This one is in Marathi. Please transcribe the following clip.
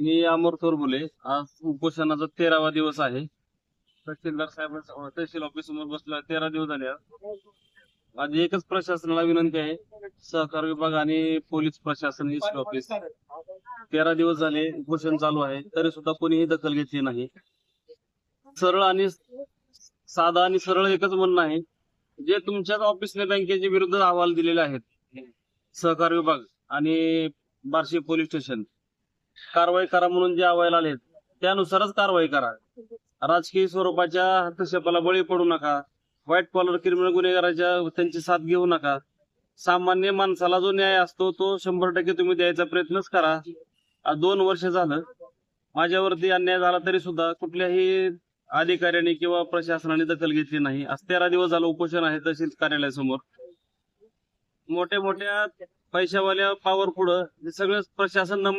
मी अमर बोले. आज उपोषणाचा 13वा दिवस आहे. तहसीलदार साहेब तहसील ऑफिस समोर बसला 13 दिवस झाले आज. माझी एकच प्रशासनाला विनंती आहे, सहकार विभाग आणि पोलीस प्रशासन एसपी ऑफिस 13 दिवस झाले उपोषण चालू आहे, तरी सुद्धा कोणीही दखल घेतली नाही. सरळ आणि साधा आणि सरळ एकच म्हणणं आहे, जे तुमच्याच ऑफिसने बँकेच्या विरुद्ध अहवाल दिलेले आहेत, सहकार विभाग आणि बार्शी पोलीस स्टेशन, कारवाई करा म्हणून जे अहवाल आले त्यानुसारच कारवाई करा. राजकीय स्वरूपाच्या हस्तक्षेपाला बळी पडू नका. व्हाईट कॉलर क्रिमिनल गुन्हेगाराच्या त्यांची साथ घेऊ नका. सामान्य माणसाला जो न्याय असतो तो 100% तुम्ही द्यायचा प्रयत्नच करा. आज 2 वर्ष झालं माझ्यावरती अन्याय झाला तरी सुद्धा कुठल्याही अधिकाऱ्याने किंवा प्रशासनाने दखल घेतली नाही. आज 13 दिवस झालं उपोषण आहे तहसील कार्यालयासमोर. मोठ्या मोठ्या पैशावाल्या पावर पुढं हे सगळं प्रशासन